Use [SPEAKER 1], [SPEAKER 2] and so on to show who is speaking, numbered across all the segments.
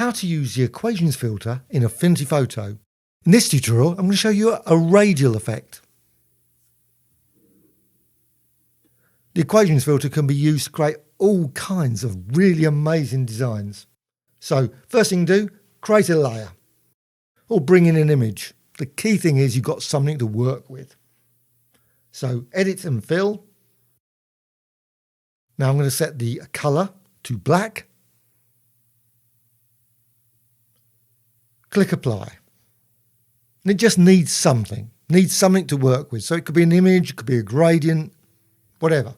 [SPEAKER 1] how to use the equations filter in Affinity Photo. In this tutorial, I'm going to show you a radial effect. The equations filter can be used to create all kinds of really amazing designs. So first thing to do, create a layer or bring in an image. The key thing is you've got something to work with. So edit and fill. Now I'm going to set the color to black. Click apply. And it just needs something to work with. So it could be an image, it could be a gradient, whatever.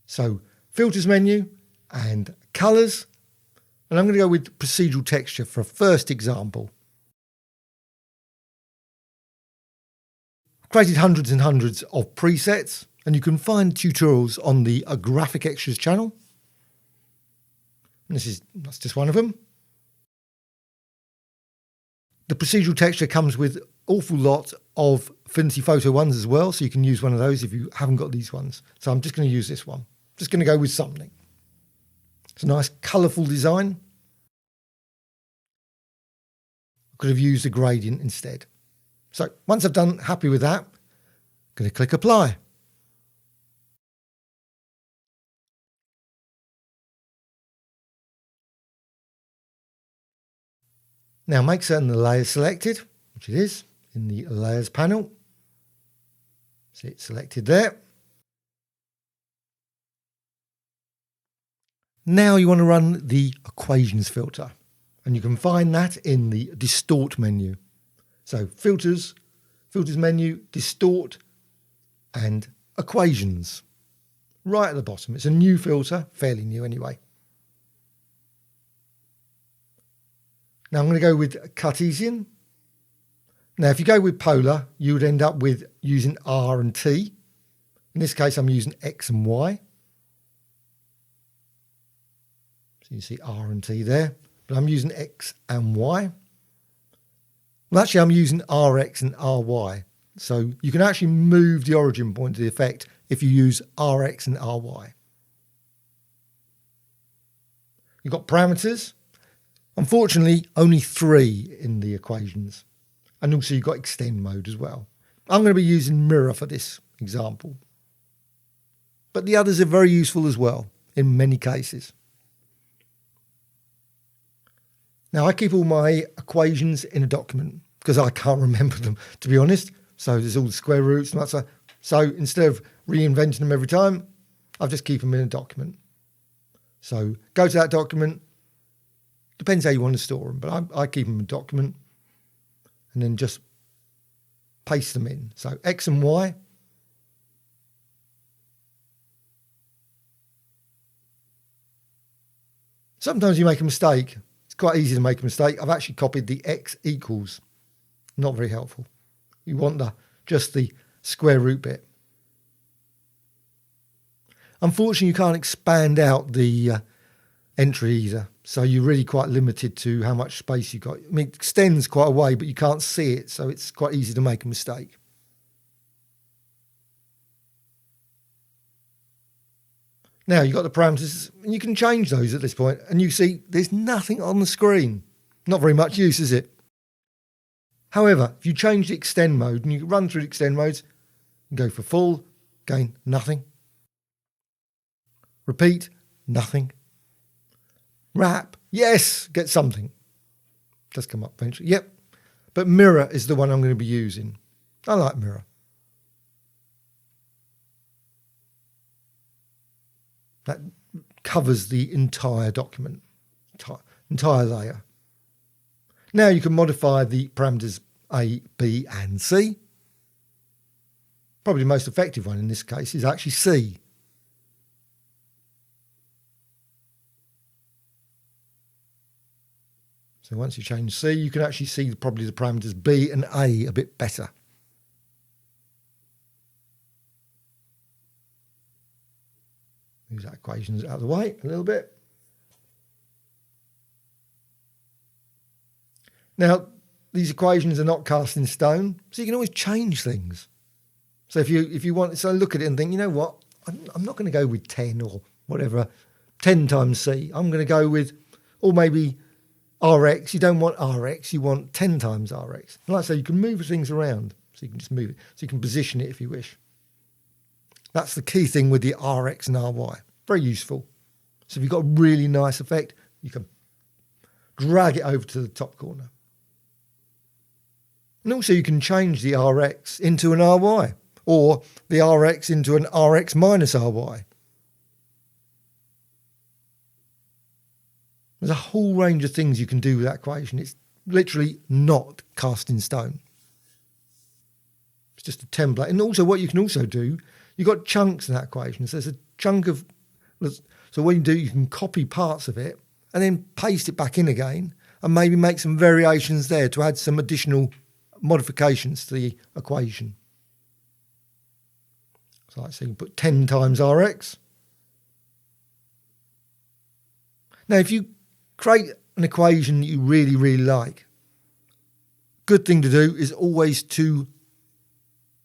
[SPEAKER 1] So filters menu and colors. And I'm going to go with procedural texture for a first example. I've created hundreds and hundreds of presets, and you can find tutorials on the Graphic Extras channel. And that's just one of them. The procedural texture comes with an awful lot of Affinity Photo ones as well, so you can use one of those if you haven't got these ones. So I'm just going to use this one. Just going to go with something. It's a nice colourful design. I could have used a gradient instead. So once I've done happy with that, I'm going to click apply. Now make certain the layer is selected, which it is in the layers panel. See it selected there. Now you want to run the equations filter, and you can find that in the distort menu. So filters menu, distort and equations. Right at the bottom. It's a new filter, fairly new anyway. Now I'm going to go with Cartesian. Now if you go with polar, you would end up with using R and T. In this case I'm using X and Y. So you see R and T there, but I'm using X and Y. Well, actually I'm using RX and RY. So you can actually move the origin point of the effect if you use RX and RY. You've got parameters. Unfortunately, only 3 in the equations. And also you've got extend mode as well. I'm going to be using mirror for this example. But the others are very useful as well in many cases. Now I keep all my equations in a document because I can't remember them, to be honest. So there's all the square roots and that stuff. So instead of reinventing them every time, I'll just keep them in a document. So go to that document. Depends how you want to store them, but I keep them in a document and then just paste them in. So X and Y. Sometimes you make a mistake. It's quite easy to make a mistake. I've actually copied the X equals. Not very helpful. You want just the square root bit. Unfortunately, you can't expand out the entry either. So you're really quite limited to how much space you've got. I mean, it extends quite a way, but you can't see it. So it's quite easy to make a mistake. Now you've got the parameters and you can change those at this point. And you see there's nothing on the screen. Not very much use, is it? However, if you change the extend mode and you run through the extend modes, and go for full, again, nothing. Repeat, nothing. Wrap, yes, get something. Does come up eventually, yep. But mirror is the one I'm going to be using. I like mirror. That covers the entire document, entire layer. Now you can modify the parameters A, B and C. Probably the most effective one in this case is actually C. So once you change C, you can actually see probably the parameters B and A a bit better. Move that equations out of the way a little bit. Now, these equations are not cast in stone, so you can always change things. So if you want, so look at it and think, you know what, I'm not going to go with 10 or whatever, 10 times C. I'm going to go with, or maybe Rx, you don't want Rx, you want 10 times Rx. And like I say, you can move things around, so you can just move it. So you can position it if you wish. That's the key thing with the Rx and RY. Very useful. So if you've got a really nice effect, you can drag it over to the top corner. And also you can change the Rx into an RY or the Rx into an Rx minus RY. There's a whole range of things you can do with that equation. It's literally not cast in stone. It's just a template. And also what you can also do, you've got chunks in that equation. So there's a chunk of, so what you do, you can copy parts of it and then paste it back in again and maybe make some variations there to add some additional modifications to the equation. So you can put 10 times Rx. Now, if you create an equation that you really, really like, good thing to do is always to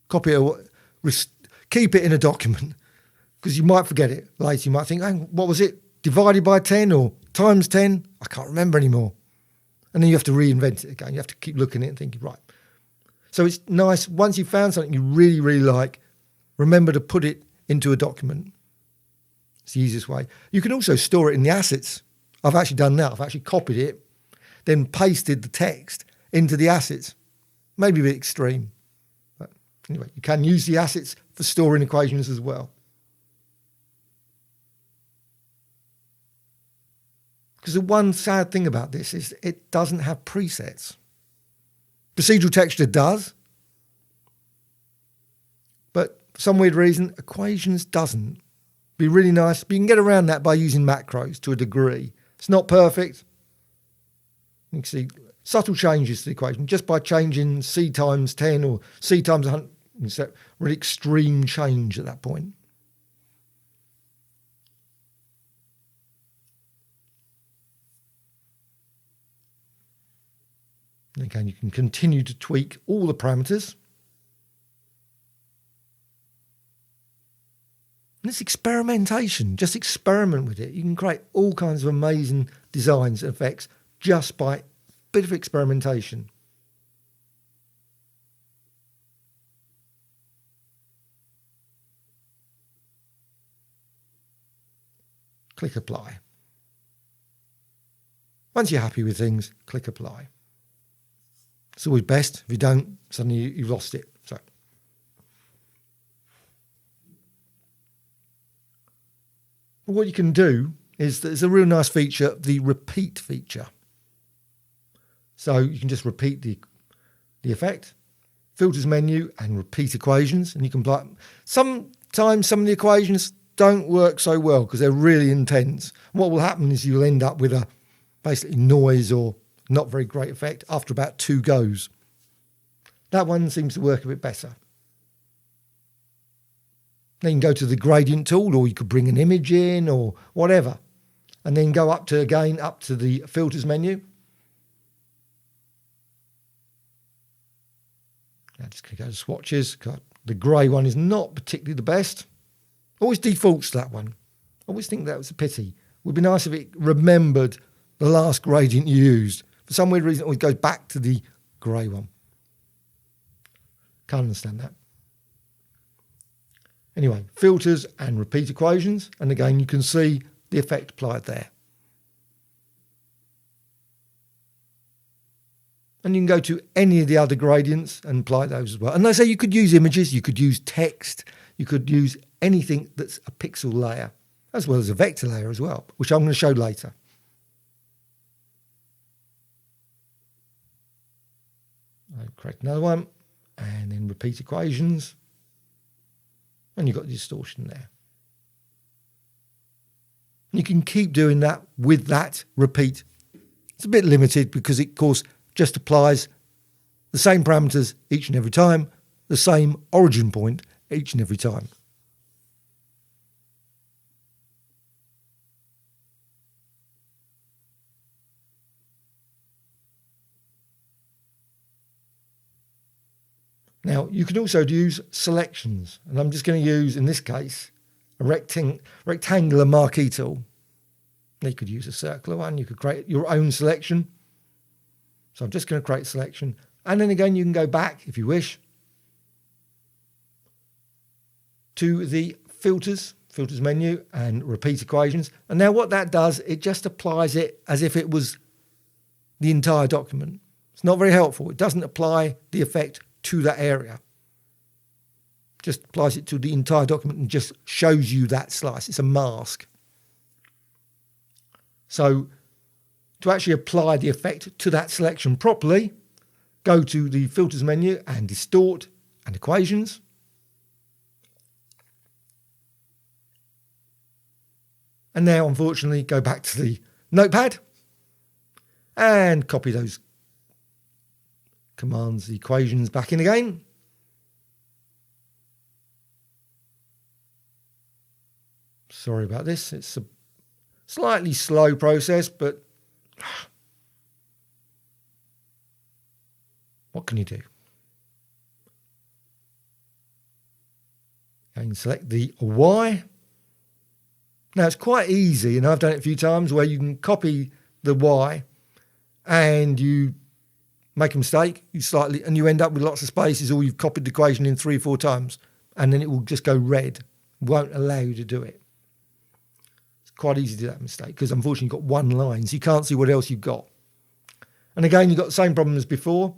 [SPEAKER 1] copy it, keep it in a document, because you might forget it later. You might think, oh, what was it? Divided by 10 or times 10? I can't remember anymore. And then you have to reinvent it again. You have to keep looking at it and thinking, right. So it's nice, once you've found something you really, really like, remember to put it into a document. It's the easiest way. You can also store it in the assets. I've actually done that. I've actually copied it, then pasted the text into the assets. Maybe a bit extreme. But anyway, you can use the assets for storing equations as well. Because the one sad thing about this is it doesn't have presets. Procedural texture does, but for some weird reason, equations doesn't. Be really nice, but you can get around that by using macros to a degree. It's not perfect. You can see subtle changes to the equation just by changing C times 10 or C times 100. It's a really extreme change at that point. And again, you can continue to tweak all the parameters. And it's experimentation. Just experiment with it. You can create all kinds of amazing designs and effects just by a bit of experimentation. Click apply. Once you're happy with things, click apply. It's always best. If you don't, suddenly you've lost it. So, what you can do is there's a real nice feature, the repeat feature. So you can just repeat the effect, filters menu, and repeat equations, and you can apply. Sometimes some of the equations don't work so well because they're really intense. What will happen is you'll end up with a basically noise or not very great effect after about 2 goes. That one seems to work a bit better. Then you can go to the gradient tool, or you could bring an image in or whatever, and then go up to the filters menu. Now just going to go to swatches. The grey one is not particularly the best. Always defaults to that one. I always think that was a pity. It would be nice if it remembered the last gradient you used. For some weird reason, it always goes back to the grey one. Can't understand that. Anyway, filters and repeat equations. And again, you can see the effect applied there. And you can go to any of the other gradients and apply those as well. And they say you could use images, you could use text, you could use anything that's a pixel layer, as well as a vector layer as well, which I'm going to show later. I'll create another one, and then repeat equations. And you've got the distortion there. You can keep doing that with that repeat. It's a bit limited because it, of course, just applies the same parameters each and every time, the same origin point each and every time. Now, you can also use selections, and I'm just going to use, in this case, a rectangular marquee tool. You could use a circular one. You could create your own selection. So I'm just going to create a selection. And then again, you can go back, if you wish, to the filters menu and repeat equations. And now what that does, it just applies it as if it was the entire document. It's not very helpful. It doesn't apply the effect to that area. Just applies it to the entire document and just shows you that slice. It's a mask. So to actually apply the effect to that selection properly, go to the filters menu and distort and equations. And now, unfortunately, go back to the notepad and copy those commands, equations back in again. Sorry about this. It's a slightly slow process, but what can you do? And select the Y. Now, it's quite easy, and I've done it a few times, where you can copy the Y and you make a mistake, and you end up with lots of spaces, or you've copied the equation in 3 or 4 times, and then it will just go red. It won't allow you to do it. It's quite easy to do that mistake, because unfortunately you've got one line, so you can't see what else you've got. And again, you've got the same problem as before.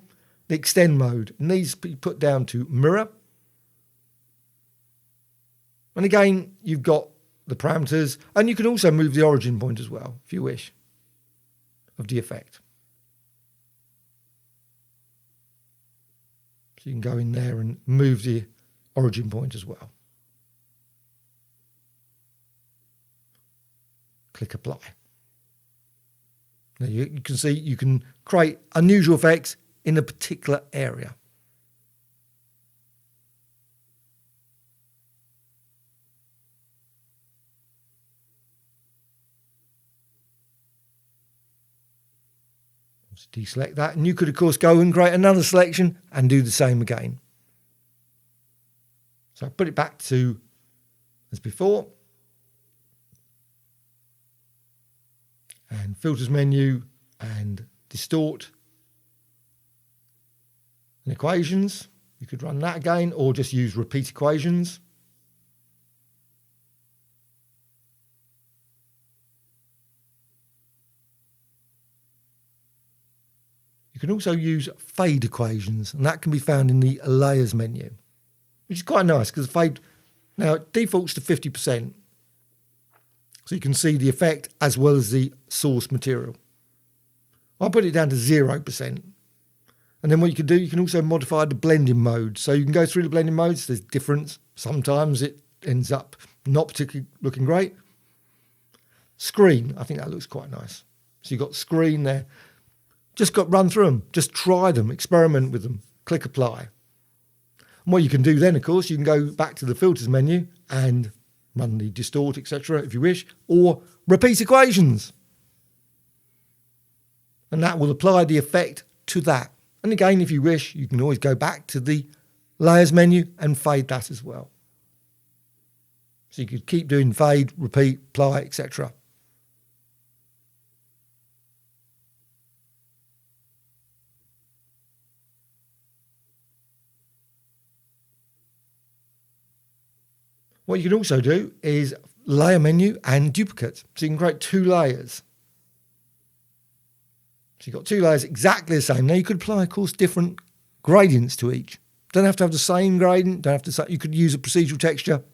[SPEAKER 1] The extend mode needs to be put down to mirror. And again, you've got the parameters, and you can also move the origin point as well, if you wish, of the effect. So you can go in there and move the origin point as well. Click apply. Now you can see you can create unusual effects in a particular area. Deselect that, and you could of course go and create another selection and do the same again. So I put it back to as before, and filters menu and distort and equations. You could run that again, or just use repeat equations. You can also use fade equations, and that can be found in the layers menu, which is quite nice because fade now it defaults to 50%. So you can see the effect as well as the source material. I'll put it down to 0%. And then what you can do, you can also modify the blending mode. So you can go through the blending modes. There's difference. Sometimes it ends up not particularly looking great. Screen, I think that looks quite nice. So you've got screen there. Just got run through them. Just try them, experiment with them. Click apply. And what you can do then, of course, you can go back to the filters menu and run the distort, etc., if you wish, or repeat equations. And that will apply the effect to that. And again, if you wish, you can always go back to the layers menu and fade that as well. So you could keep doing fade, repeat, apply, etc. What you can also do is layer menu and duplicate. So you can create 2 layers. So you've got 2 layers exactly the same. Now you could apply, of course, different gradients to each. Don't have to have the same gradient. You could use a procedural texture.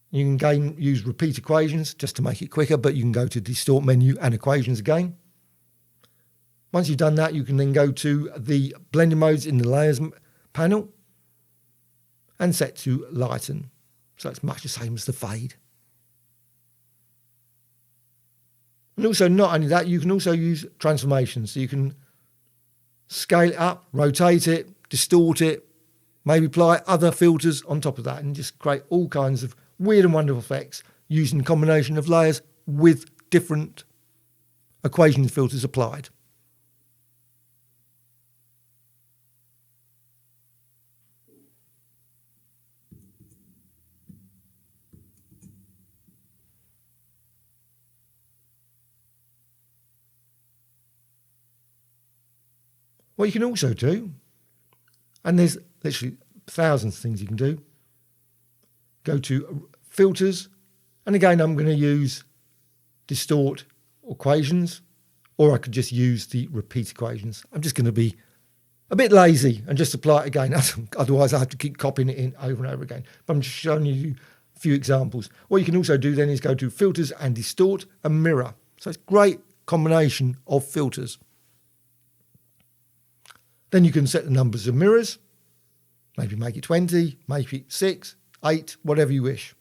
[SPEAKER 1] You can again use repeat equations just to make it quicker, but you can go to distort menu and equations again. Once you've done that, you can then go to the blending modes in the layers panel and set to lighten. So it's much the same as the fade. And also, not only that, you can also use transformations. So you can scale it up, rotate it, distort it, maybe apply other filters on top of that and just create all kinds of weird and wonderful effects using a combination of layers with different equation filters applied. What you can also do, and there's literally thousands of things you can do, go to filters, and again I'm going to use distort equations, or I could just use the repeat equations. I'm just going to be a bit lazy and just apply it again. Otherwise I have to keep copying it in over and over again. But I'm just showing you a few examples. What you can also do then is go to filters and distort and mirror. So it's a great combination of filters. Then you can set the numbers of mirrors, maybe make it 20, make it 6, 8, whatever you wish.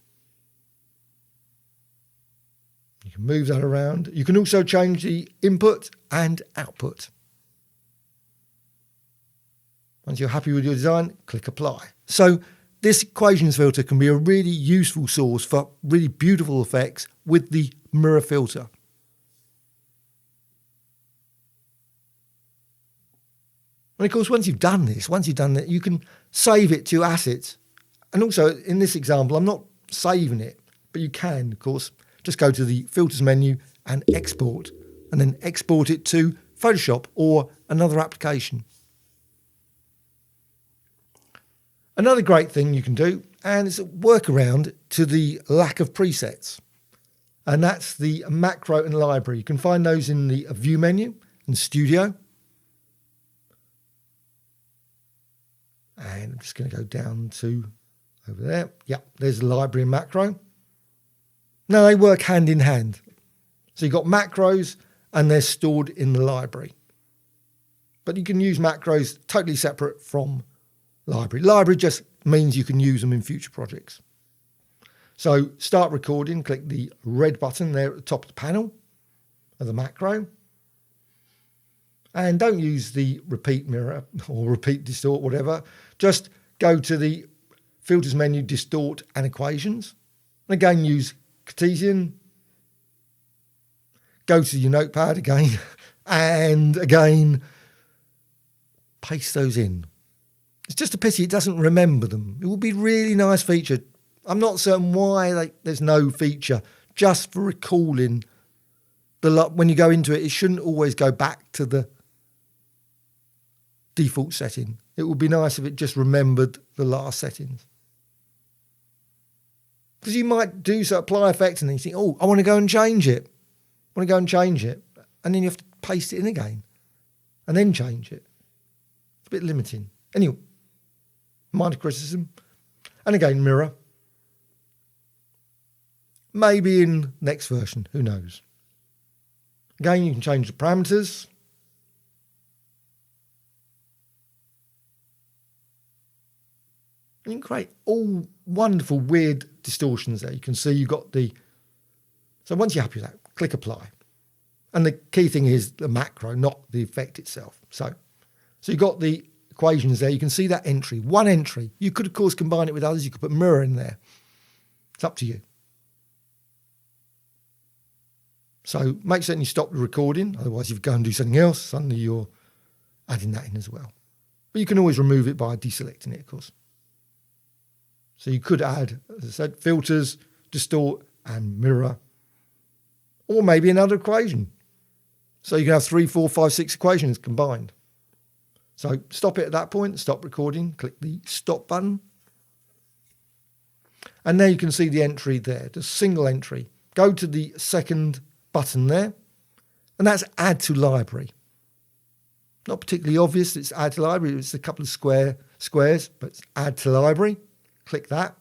[SPEAKER 1] You can move that around. You can also change the input and output. Once you're happy with your design, click apply. So this equations filter can be a really useful source for really beautiful effects with the mirror filter. And of course, once you've done that, you can save it to assets. And also in this example, I'm not saving it, but you can, of course, just go to the filters menu and export, and then export it to Photoshop or another application. Another great thing you can do, and it's a workaround to the lack of presets, and that's the macro and library. You can find those in the view menu in Studio. And I'm just going to go down to over there. Yeah, there's the library and macro. Now they work hand in hand. So you've got macros and they're stored in the library. But you can use macros totally separate from library. Library just means you can use them in future projects. So start recording, click the red button there at the top of the panel of the macro. And don't use the repeat mirror or repeat distort, whatever. Just go to the filters menu, distort and equations. And again, use Cartesian. Go to your notepad again and again, paste those in. It's just a pity it doesn't remember them. It would be a really nice feature. I'm not certain why there's no feature just for recalling when you go into it. It shouldn't always go back to the default setting. It would be nice if it just remembered the last settings. Because you might do so, apply effects, and then you think, oh, I want to go and change it. And then you have to paste it in again and then change it. It's a bit limiting. Anyway, minor criticism. And again, mirror. Maybe in next version, who knows. Again, you can change the parameters. And you can create all wonderful, weird distortions there. You can see you've got so once you're happy with that, click apply. And the key thing is the macro, not the effect itself. So you've got the equations there. You can see that entry, one entry. You could, of course, combine it with others. You could put mirror in there. It's up to you. So make certain you stop the recording. Otherwise, if you go and do something else, suddenly you're adding that in as well. But you can always remove it by deselecting it, of course. So you could add, as I said, filters, distort and mirror, or maybe another equation. So you can have 3, 4, 5, 6 equations combined. So stop it at that point, stop recording, click the stop button. And now you can see the entry there, the single entry. Go to the second button there, and that's add to library. Not particularly obvious, it's add to library. It's a couple of squares, but it's add to library. Click that.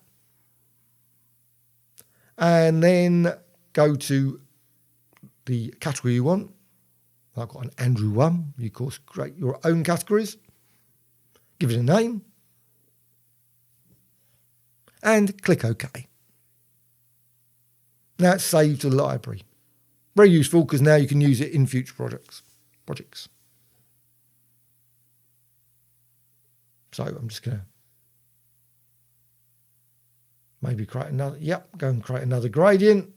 [SPEAKER 1] And then go to the category you want. I've got an Andrew one. You, of course, create your own categories. Give it a name. And click OK. Now it's saved to the library. Very useful because now you can use it in future projects. So I'm just going to maybe create another, go and create another gradient.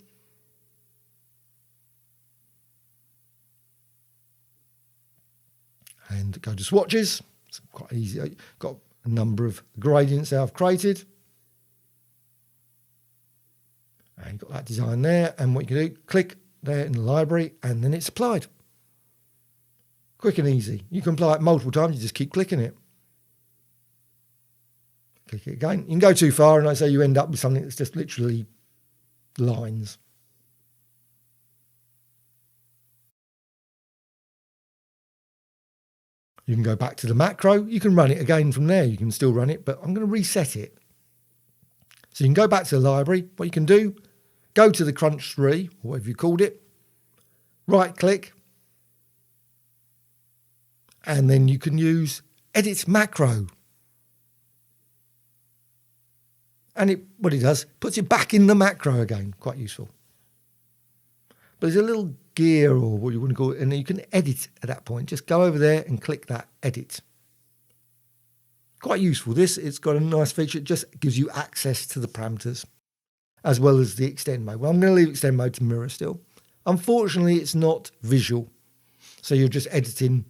[SPEAKER 1] And go to swatches. It's quite easy. Got a number of gradients that I've created. And you've got that design there. And what you can do, click there in the library, and then it's applied. Of Quick and easy. You can apply it multiple times. You just keep clicking it. Click it again. You can go too far, and I say you end up with something that's just literally lines. You can go back to the macro. You can run it again from there. You can still run it, but I'm going to reset it. So you can go back to the library. What you can do, go to the Crunch 3, or whatever you called it, right click, and then you can use Edit Macro. And what it does, puts it back in the macro again. Quite useful. But there's a little gear, or what you want to call it, and you can edit at that point. Just go over there and click that edit. Quite useful. It's got a nice feature. It just gives you access to the parameters as well as the extend mode. Well, I'm going to leave extend mode to mirror still. Unfortunately, it's not visual. So you're just editing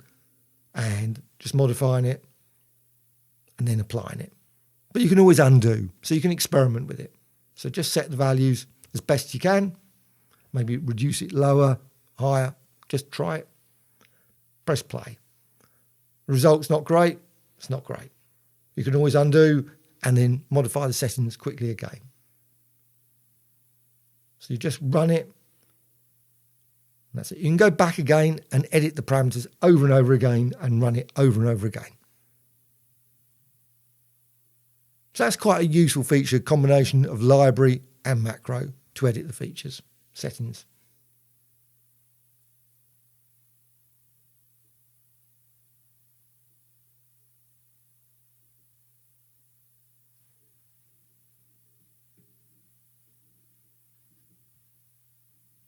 [SPEAKER 1] and just modifying it and then applying it. But you can always undo, so you can experiment with it. So just set the values as best you can. Maybe reduce it lower, higher. Just try it. Press play. The result's not great. It's not great. You can always undo and then modify the settings quickly again. So you just run it. And that's it. You can go back again and edit the parameters over and over again and run it over and over again. So that's quite a useful feature, combination of library and macro to edit the features, settings.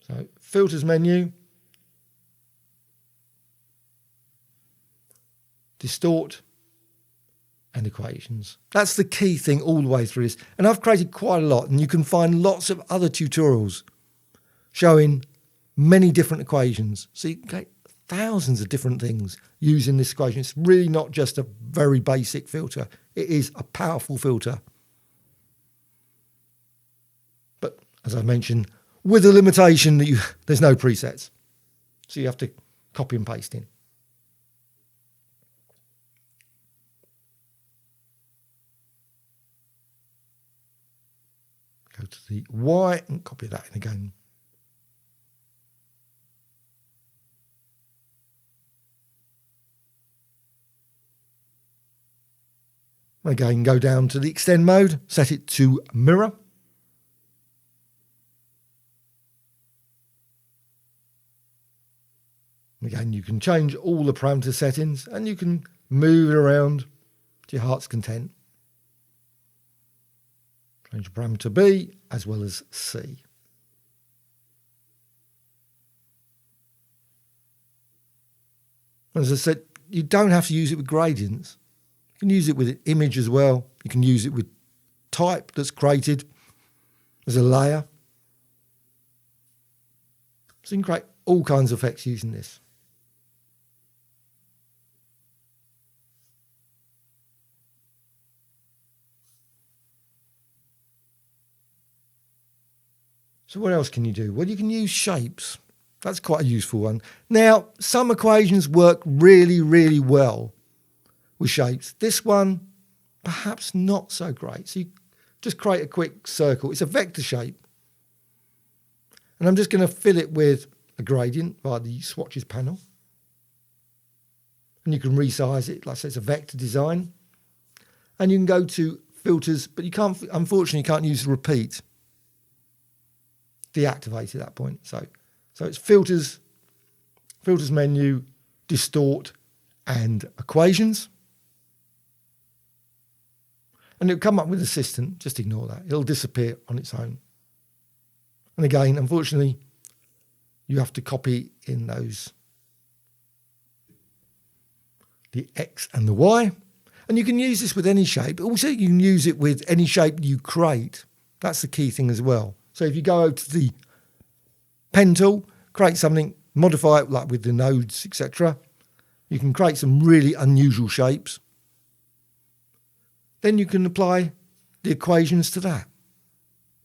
[SPEAKER 1] So filters menu, distort, and equations. That's the key thing all the way through this. And I've created quite a lot, and you can find lots of other tutorials showing many different equations. So you can create thousands of different things using this equation. It's really not just a very basic filter. It is a powerful filter. But as I mentioned, with the limitation that there's no presets. So you have to copy and paste in. Go to the Y and copy that in again. Again, go down to the extend mode, set it to mirror. Again, you can change all the parameter settings and you can move it around to your heart's content. Change parameter B as well as C. As I said, you don't have to use it with gradients. You can use it with an image as well. You can use it with type that's created as a layer. So you can create all kinds of effects using this. So what else can you do? Well, you can use shapes. That's quite a useful one. Now, some equations work really, really well with shapes. This one, perhaps not so great. So you just create a quick circle. It's a vector shape. And I'm just going to fill it with a gradient via the swatches panel. And you can resize it. Like I said, it's a vector design. And you can go to filters, but you can't, unfortunately, you can't use repeat. Deactivate at that point. So it's filters menu, distort, and equations. And it'll come up with assistant. Just ignore that. It'll disappear on its own. And again, unfortunately, you have to copy in those, the X and the Y. And you can use this with any shape. Also, you can use it with any shape you create. That's the key thing as well. So if you go over to the pen tool, create something, modify it like with the nodes, etc. You can create some really unusual shapes. Then you can apply the equations to that.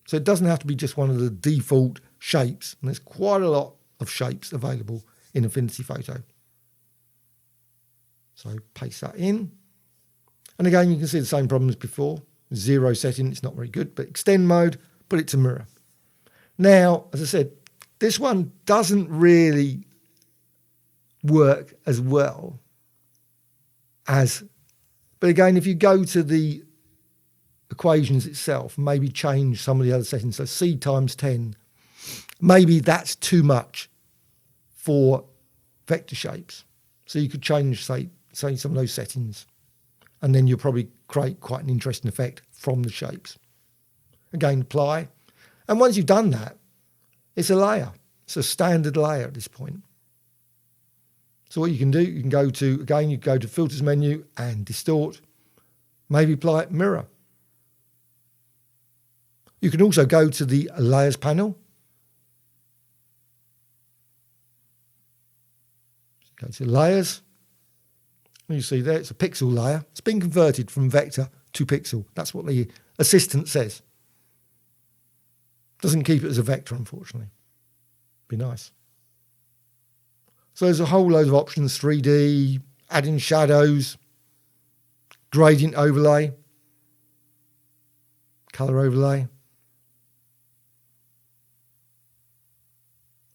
[SPEAKER 1] So it doesn't have to be just one of the default shapes. And there's quite a lot of shapes available in Affinity Photo. So paste that in. And again, you can see the same problem as before. 0 setting, it's not very good, but extend mode, put it to mirror. Now, as I said, this one doesn't really work as well as, but again, if you go to the equations itself, maybe change some of the other settings. So C times 10, maybe that's too much for vector shapes. So you could change, say some of those settings, and then you'll probably create quite an interesting effect from the shapes. Again, apply. And once you've done that, it's a layer. It's a standard layer at this point. So what you can do, you can go to, again, you go to Filters menu and Distort, maybe apply Mirror. You can also go to the Layers panel. Go to Layers. And you see there, it's a pixel layer. It's been converted from vector to pixel. That's what the assistant says. Doesn't keep it as a vector, unfortunately. Be nice. So there's a whole load of options, 3D, adding shadows, gradient overlay, color overlay,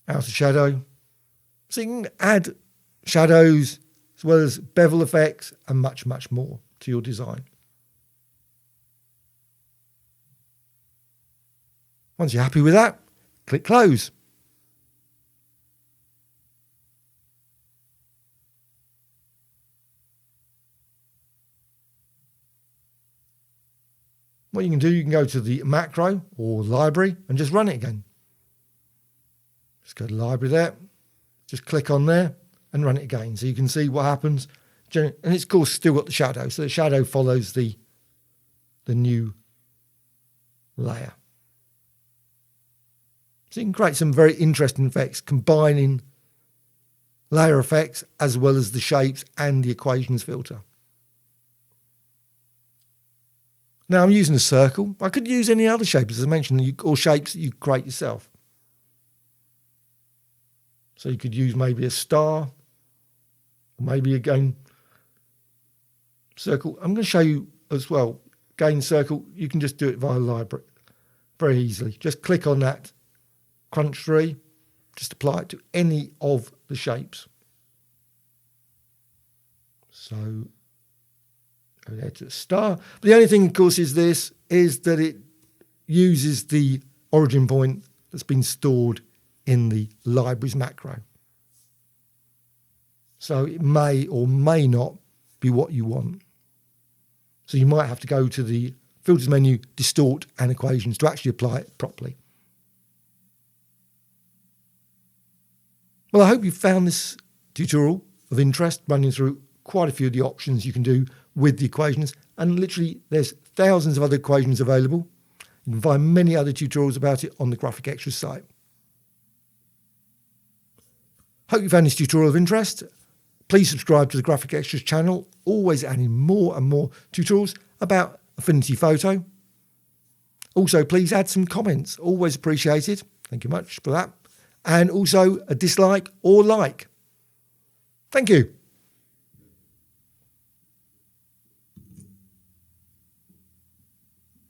[SPEAKER 1] outer shadow. So you can add shadows as well as bevel effects and much, much more to your design. Once you're happy with that, click Close. What you can do, you can go to the macro or library and just run it again. Just go to library there, just click on there and run it again. So you can see what happens. And it's of course still got the shadow. So the shadow follows the new layer. So you can create some very interesting effects, combining layer effects as well as the shapes and the equations filter. Now I'm using a circle. I could use any other shape, as I mentioned, or shapes that you create yourself. So you could use maybe a star, or maybe again, circle. I'm going to show you as well, again, circle, you can just do it via library very easily. Just click on that crunch tree, just apply it to any of the shapes. So go there to the star. But the only thing, of course, is that it uses the origin point that's been stored in the library's macro. So it may or may not be what you want. So you might have to go to the Filters menu, Distort and Equations to actually apply it properly. Well, I hope you found this tutorial of interest, running through quite a few of the options you can do with the equations, and literally there's thousands of other equations available. You can find many other tutorials about it on the Graphic Extras site. Hope you found this tutorial of interest. Please subscribe to the Graphic Extras channel, always adding more and more tutorials about Affinity Photo. Also, please add some comments, always appreciated. Thank you much for that. And also a dislike or like. Thank you.